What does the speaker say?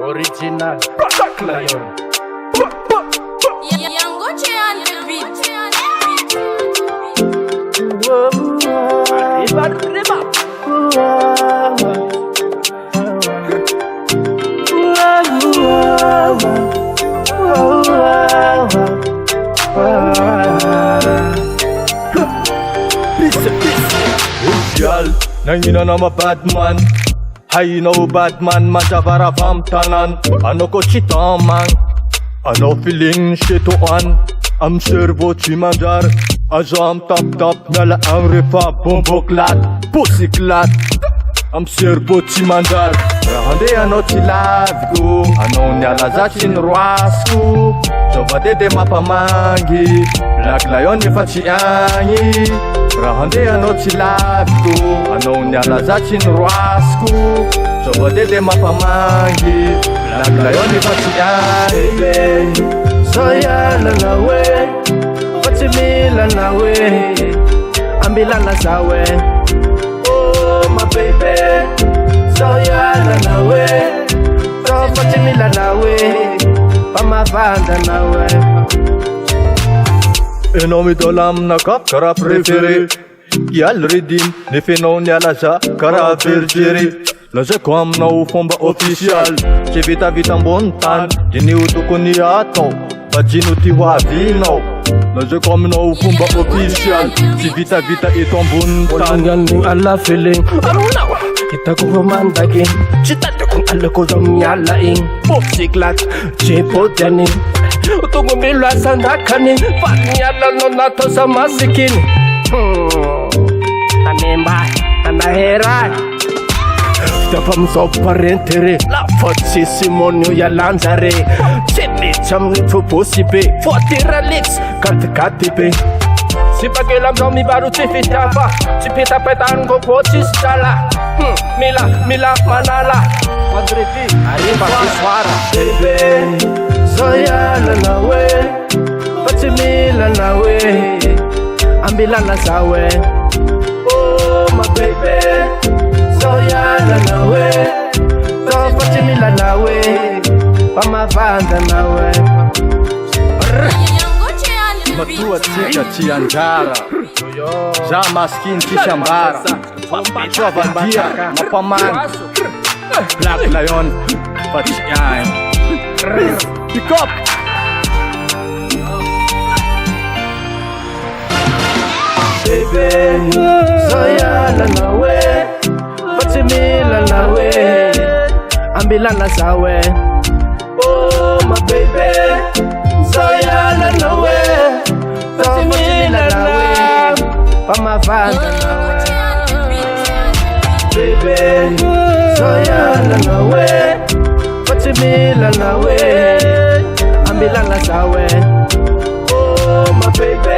Original Black Lion. Yangoche and the beat. Nangina na ma Batman. Hay no Batman man javara fam tanan. Ano ko chitaman. Ano feeling shitoan. Am servo chimandar. Azam tap nala ang refa bomboklat. Pusiklat. Am servo chimandar. Rahande ano chilavgo. Ano nyala zachin ruasku. Coba dede mapamangi. Black Lion ni faciangi. Rahande ano chilavgo. Ano nyala zachin ruasku. Coba dede mapamangi. Black Lion ni faciangi. Soya lalawe, Fatimila lalawe, Ambila lazawe. Oh my baby, Soya lalawe, Fatimila lalawe, Pamavanda lalawe. Enomi dolam na kara prefere. Yal redim ne fenon yala za kara vergere. Laza kwam na ufomba official. Che vita mbontan, jini utukuni ato. Bajino tiwavino. Laza kwam na ufomba official. Che vita ito mbontan. Galing ala feeling Arunawa kita ko romandagin. Chitata kung ala ko yalaing. Popsiklat, chepo janin. Utungumilwa sa nakanin. Panyala no nato sa masikin. Tanimba, tanaheray. Tapam so parentere. La foci simonyo ya lanzare. Chitli cham nifu posibe. Fotira lips, katipe. Sipagelam zombie baru cipitapa. Cipita petan go pocis jala. Mila manala. Madriti arriba suara. Baby, soya lalawe, Fatimila lalawe, Ambila lazawe. Oh my baby, soya lalawe, Fatimila lalawe, Pamavanda lalawe. Yangoche and the beat. Matua tika chianjara. Ja maskin chishambara. Chua bandia mapaman. Black Lion faciangi. Pick up. Baby, soya lalawe, Fatimila lalawe, Ambila lazawe. Oh my baby, soya lalawe, Fatimila lalawe, Pamavanda lalawe. Baby, soya lalawe, Fatimila lalawe, Ambila lazawe. Oh my baby,